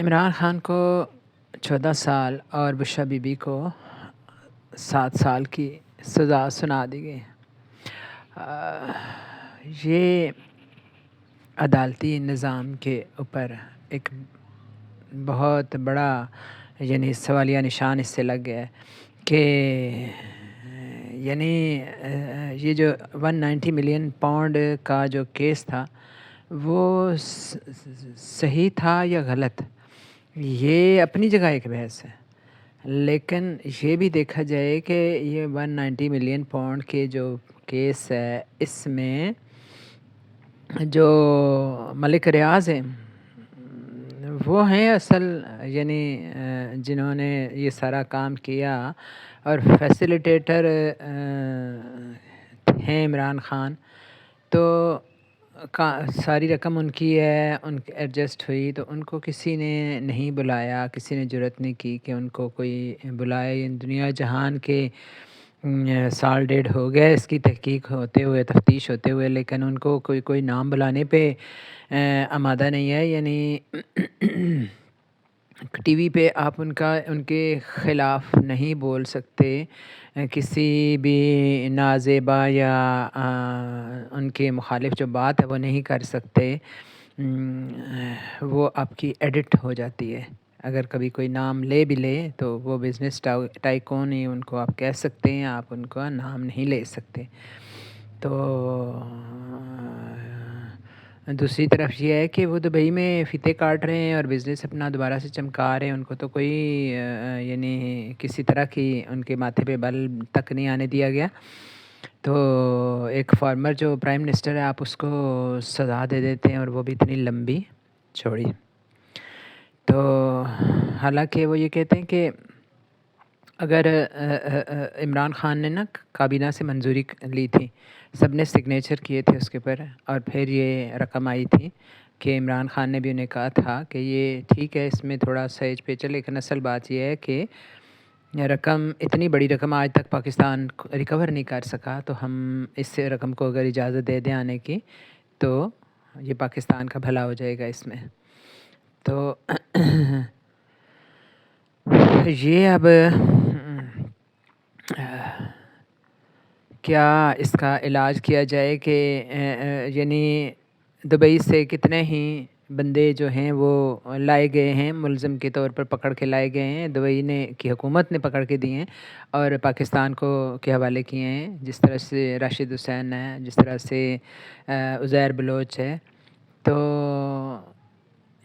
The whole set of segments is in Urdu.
عمران خان کو 14 سال اور بشریٰ بی بی کو 7 سال کی سزا سنا دی گئی۔ یہ عدالتی نظام کے اوپر ایک بہت بڑا سوالیہ نشان اس سے لگ گیا ہے کہ یہ جو 190 ملین پاؤنڈ کا جو کیس تھا وہ صحیح تھا یا غلط، یہ اپنی جگہ ایک بحث ہے، لیکن یہ بھی دیکھا جائے کہ یہ 190 ملین پاؤنڈ کے جو کیس ہے اس میں جو ملک ریاض ہیں وہ ہیں اصل جنہوں نے یہ سارا کام کیا، اور فیسیلیٹیٹر ہیں عمران خان، تو ساری رقم ان کی ہے، ان کی ایڈجسٹ ہوئی، تو ان کو کسی نے نہیں بلایا، کسی نے جرأت نہیں کی کہ ان کو کوئی بلائے۔ دنیا جہان کے سال ڈیڑھ ہو گیا اس کی تحقیق ہوتے ہوئے، تفتیش ہوتے ہوئے، لیکن ان کو کوئی نام بلانے پہ آمادہ نہیں ہے۔ ٹی وی پہ آپ ان کے خلاف نہیں بول سکتے، کسی بھی نازیبا یا ان کے مخالف جو بات ہے وہ نہیں کر سکتے، وہ آپ کی ایڈٹ ہو جاتی ہے۔ اگر کبھی کوئی نام لے بھی لے تو وہ بزنس ٹائکون ہی ان کو آپ کہہ سکتے ہیں، آپ ان کا نام نہیں لے سکتے۔ تو دوسری طرف یہ ہے کہ وہ دبئی میں فیتے کاٹ رہے ہیں اور بزنس اپنا دوبارہ سے چمکا رہے ہیں، ان کو تو کوئی کسی طرح کی ان کے ماتھے پہ بل تک نہیں آنے دیا گیا۔ تو ایک فارمر جو پرائم منسٹر ہے، آپ اس کو سزا دے دیتے ہیں اور وہ بھی اتنی لمبی چوڑی۔ تو حالانکہ وہ یہ کہتے ہیں کہ اگر عمران خان نے کابینہ سے منظوری لی تھی، سب نے سگنیچر کیے تھے اس کے اوپر، اور پھر یہ رقم آئی تھی کہ عمران خان نے بھی انہیں کہا تھا کہ یہ ٹھیک ہے، اس میں تھوڑا سہج پیچ ہے، لیکن اصل بات یہ ہے کہ رقم اتنی بڑی رقم آج تک پاکستان ریکور نہیں کر سکا، تو ہم اس رقم کو اگر اجازت دے دیں آنے کی تو یہ پاکستان کا بھلا ہو جائے گا اس میں۔ تو یہ اب کیا اس کا علاج کیا جائے کہ دبئی سے کتنے ہی بندے جو ہیں وہ لائے گئے ہیں، ملزم کے طور پر پکڑ کے لائے گئے ہیں، دبئی کی حکومت نے پکڑ کے دیے ہیں اور پاکستان کے حوالے کیے ہیں، جس طرح سے راشد حسین ہے، جس طرح سے عزیر بلوچ ہے۔ تو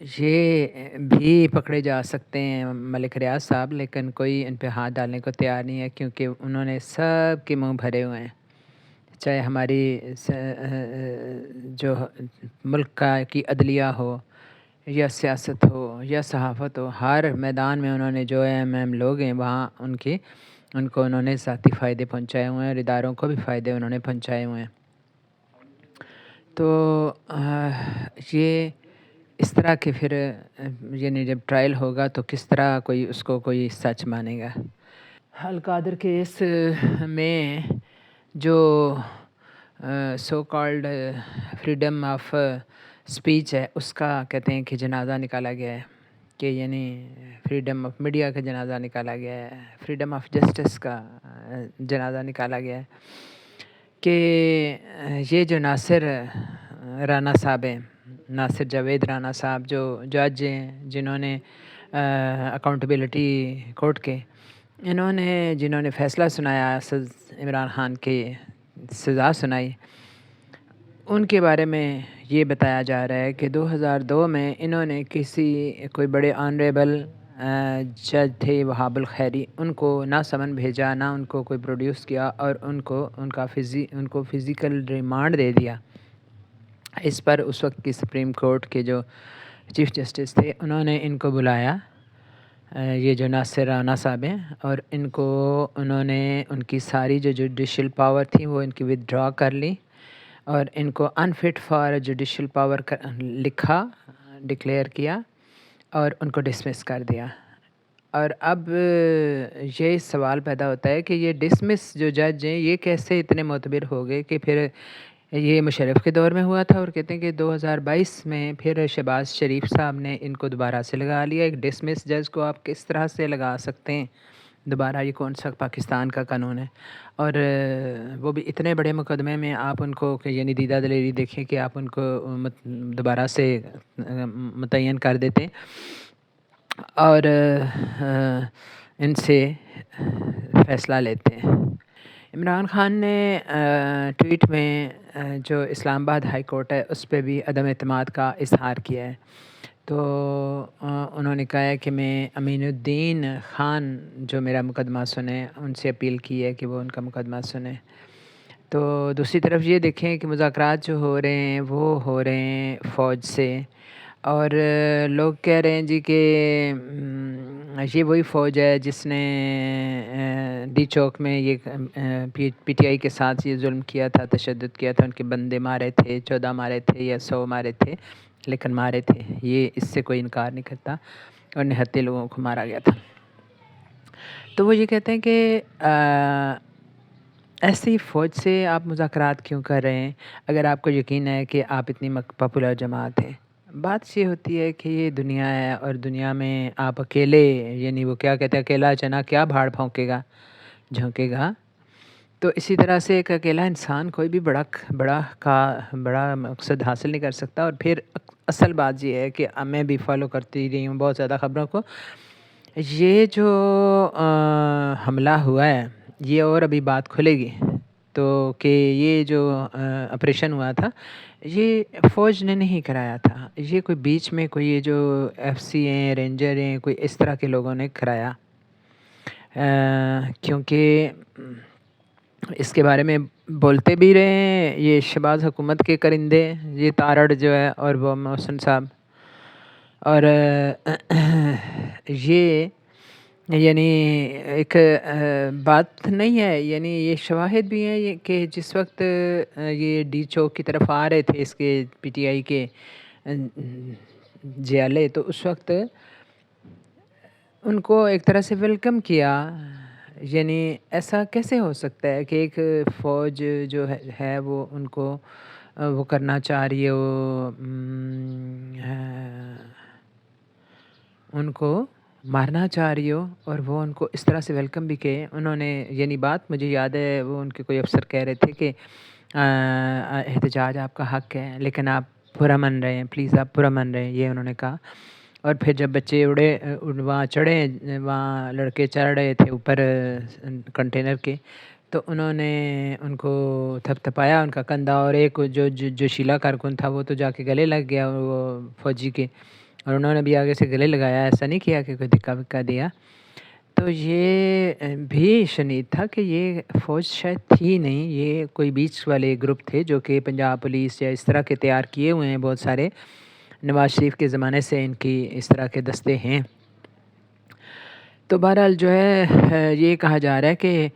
یہ بھی پکڑے جا سکتے ہیں ملک ریاض صاحب، لیکن کوئی ان پہ ہاتھ ڈالنے کو تیار نہیں ہے، کیونکہ انہوں نے سب کے منہ بھرے ہوئے ہیں، چاہے ہماری جو ملک کی عدلیہ ہو یا سیاست ہو یا صحافت ہو، ہر میدان میں انہوں نے جو اہم لوگ ہیں وہاں ان کو انہوں نے ذاتی فائدے پہنچائے ہوئے ہیں، اور اداروں کو بھی فائدے انہوں نے پہنچائے ہوئے ہیں۔ تو یہ اس طرح کے پھر جب ٹرائل ہوگا تو کس طرح اس کو کوئی سچ مانے گا۔ القادر کیس میں جو so called freedom of speech ہے، اس کا کہتے ہیں کہ جنازہ نکالا گیا ہے، کہ فریڈم آف میڈیا کا جنازہ نکالا گیا ہے، فریڈم آف جسٹس کا جنازہ نکالا گیا ہے، کہ یہ جو ناصر رانا صاحب ہیں، ناصر جاوید رانا صاحب جو جج ہیں، جنہوں نے اکاؤنٹیبلٹی کورٹ کے جنہوں نے فیصلہ سنایا، عمران خان کی سزا سنائی، ان کے بارے میں یہ بتایا جا رہا ہے کہ 2002 میں انہوں نے کوئی بڑے آنریبل جج تھے وہاب الخیری، ان کو نہ سمن بھیجا، نہ ان کو کوئی پروڈیوس کیا، اور ان کو فزیکل ریمانڈ دے دیا۔ اس پر اس وقت کی سپریم کورٹ کے جو چیف جسٹس تھے، انہوں نے ان کو بلایا، یہ جو ناصر رانا صاحب ہیں، اور انہوں نے ان کی ساری جو جوڈیشل پاور تھی وہ ان کی ودڈرا کر لی، اور ان کو انفٹ فار جوڈیشل پاور لکھا، ڈکلیئر کیا، اور ان کو ڈسمس کر دیا۔ اور اب یہ سوال پیدا ہوتا ہے کہ یہ ڈسمس جو جج ہیں یہ کیسے اتنے معتبر ہو گئے کہ پھر یہ مشرف کے دور میں ہوا تھا، اور کہتے ہیں کہ 2022 میں پھر شہباز شریف صاحب نے ان کو دوبارہ سے لگا لیا۔ ایک ڈسمس جج کو آپ کس طرح سے لگا سکتے ہیں دوبارہ؟ یہ کون سا پاکستان کا قانون ہے؟ اور وہ بھی اتنے بڑے مقدمے میں آپ ان کو یعنی دیدہ دلیری دیکھیں کہ آپ ان کو دوبارہ سے متعین کر دیتے ہیں اور ان سے فیصلہ لیتے ہیں۔ عمران خان نے ٹویٹ میں جو اسلام آباد ہائی کورٹ ہے اس پہ بھی عدم اعتماد کا اظہار کیا ہے۔ تو انہوں نے کہا ہے کہ میں امین الدین خان جو میرا مقدمہ سنیں ان سے اپیل کی ہے کہ وہ ان کا مقدمہ سنیں۔ تو دوسری طرف یہ دیکھیں کہ مذاکرات جو ہو رہے ہیں وہ ہو رہے ہیں فوج سے، اور لوگ کہہ رہے ہیں جی کہ یہ وہی فوج ہے جس نے ڈی چوک میں یہ پی ٹی آئی کے ساتھ یہ ظلم کیا تھا، تشدد کیا تھا، ان کے بندے مارے تھے، 14 مارے تھے یا 100 مارے تھے، لیکن مارے تھے، یہ اس سے کوئی انکار نہیں کرتا، اور نہتے لوگوں کو مارا گیا تھا۔ تو وہ یہ کہتے ہیں کہ ایسی فوج سے آپ مذاکرات کیوں کر رہے ہیں اگر آپ کو یقین ہے کہ آپ اتنی پاپولر جماعت ہے؟ بات یہ ہوتی ہے کہ یہ دنیا ہے، اور دنیا میں آپ اکیلے، یعنی وہ کیا کہتے ہیں، اکیلا چنا کیا بھاڑ پھونکے گا، جھونکے گا۔ تو اسی طرح سے ایک اکیلا انسان کوئی بھی بڑا مقصد حاصل نہیں کر سکتا۔ اور پھر اصل بات یہ ہے کہ میں بھی فالو کرتی رہی ہوں بہت زیادہ خبروں کو، یہ جو حملہ ہوا ہے یہ اور ابھی بات کھلے گی، تو کہ یہ جو آپریشن ہوا تھا یہ فوج نے نہیں کرایا تھا، یہ کوئی بیچ میں کوئی یہ جو ایف سی ہیں، رینجر ہیں، کوئی اس طرح کے لوگوں نے کرایا، کیونکہ اس کے بارے میں بولتے بھی رہے ہیں یہ شہباز حکومت کے کرندے، یہ تارڑ جو ہے اور وہ محسن صاحب، اور یہ یعنی ایک بات نہیں ہے، یعنی یہ شواہد بھی ہیں کہ جس وقت یہ ڈی چوک کی طرف آ رہے تھے اس کے پی ٹی آئی کے جیالے، تو اس وقت ان کو ایک طرح سے ویلکم کیا۔ یعنی ایسا کیسے ہو سکتا ہے کہ ایک فوج جو ہے وہ ان کو وہ کرنا چاہ رہی ہے، وہ ان کو مارنا چاہ رہی ہو، اور وہ ان کو اس طرح سے ویلکم بھی کہے۔ انہوں نے یعنی بات مجھے یاد ہے، وہ ان کے کوئی افسر کہہ رہے تھے کہ احتجاج آپ کا حق ہے لیکن آپ پورا من رہے ہیں، پلیز آپ پورا من رہے ہیں، یہ انہوں نے کہا۔ اور پھر جب بچے وہاں چڑھے، وہاں لڑکے چڑھ رہے تھے اوپر کنٹینر کے، تو انہوں نے ان کو تھپ تھپایا ان کا کندھا، اور ایک جو شیلا کارکن تھا وہ تو جا کے گلے لگ گیا وہ فوجی کے، اور انہوں نے بھی آگے سے گلے لگایا، ایسا نہیں کیا کہ کوئی دھکا وکا دیا۔ تو یہ بھی شنید تھا کہ یہ فوج شاید تھی نہیں، یہ کوئی بیچ والے گروپ تھے جو کہ پنجاب پولیس یا اس طرح کے تیار کیے ہوئے ہیں، بہت سارے نواز شریف کے زمانے سے ان کی اس طرح کے دستے ہیں۔ تو بہرحال جو ہے یہ کہا جا رہا ہے کہ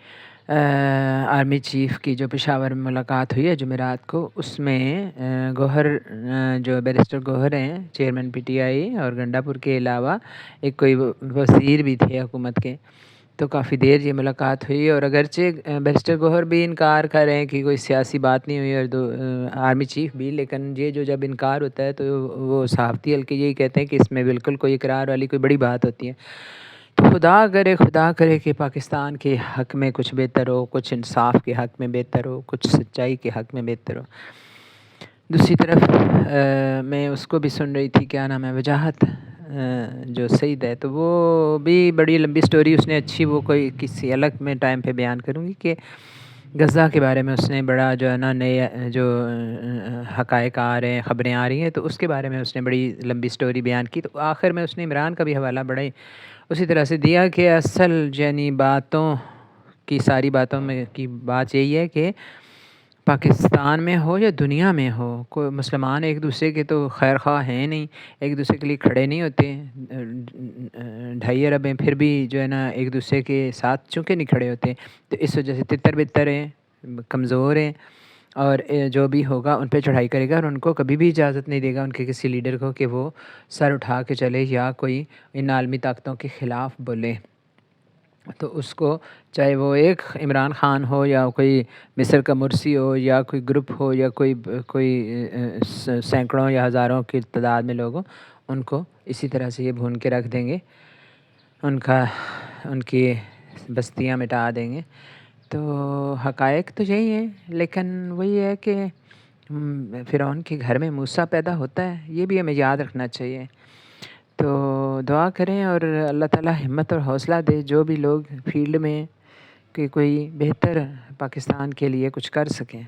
آرمی چیف کی جو پشاور میں ملاقات ہوئی ہے جمعرات کو، اس میں گوہر جو بیرسٹر گوہر ہیں چیئرمین پی ٹی آئی، اور گنڈا پور کے علاوہ ایک کوئی وزیر بھی تھے حکومت کے، تو کافی دیر یہ ملاقات ہوئی، اور اگرچہ بیرسٹر گوہر بھی انکار کر رہے ہیں کہ کوئی سیاسی بات نہیں ہوئی، اور آرمی چیف بھی، لیکن یہ جو جب انکار ہوتا ہے تو وہ صحافتی حلقے یہی کہتے ہیں کہ اس میں بالکل کوئی اقرار والی کوئی بڑی بات ہوتی ہے۔ تو خدا کرے کہ پاکستان کے حق میں کچھ بہتر ہو، کچھ انصاف کے حق میں بہتر ہو، کچھ سچائی کے حق میں بہتر ہو۔ دوسری طرف میں اس کو بھی سن رہی تھی، کیا نام ہے، وجاہت جو سعید ہے، تو وہ بھی بڑی لمبی سٹوری اس نے اچھی، وہ کوئی کسی الگ میں ٹائم پہ بیان کروں گی، کہ غزہ کے بارے میں اس نے بڑا جو ہے نا نئے جو حقائق آ رہے ہیں، خبریں آ رہی ہیں، تو اس کے بارے میں اس نے بڑی لمبی سٹوری بیان کی۔ تو آخر میں اس نے عمران کا بھی حوالہ بڑا اسی طرح سے دیا کہ اصل یعنی باتوں کی ساری باتوں میں کی بات یہی ہے کہ پاکستان میں ہو یا دنیا میں ہو، کوئی مسلمان ایک دوسرے کے تو خیر خواہ ہیں نہیں، ایک دوسرے کے لیے کھڑے نہیں ہوتے، 2.5 ارب ہیں پھر بھی جو ہے نا ایک دوسرے کے ساتھ چونکہ نہیں کھڑے ہوتے، تو اس وجہ سے تتر بتر ہیں، کمزور ہیں، اور جو بھی ہوگا ان پہ چڑھائی کرے گا، اور ان کو کبھی بھی اجازت نہیں دے گا ان کے کسی لیڈر کو کہ وہ سر اٹھا کے چلے یا کوئی ان عالمی طاقتوں کے خلاف بولے۔ تو اس کو چاہے وہ ایک عمران خان ہو یا کوئی مصر کا مرسی ہو یا کوئی گروپ ہو یا کوئی سینکڑوں یا ہزاروں کی تعداد میں لوگ ہوں، ان کو اسی طرح سے یہ بھون کے رکھ دیں گے، ان کی بستیاں مٹا دیں گے۔ تو حقائق تو یہی ہیں، لیکن وہی ہے کہ فرعون کے گھر میں موسیٰ پیدا ہوتا ہے، یہ بھی ہمیں یاد رکھنا چاہیے۔ تو دعا کریں اور اللہ تعالیٰ ہمت اور حوصلہ دے جو بھی لوگ فیلڈ میں کہ کوئی بہتر پاکستان کے لیے کچھ کر سکیں۔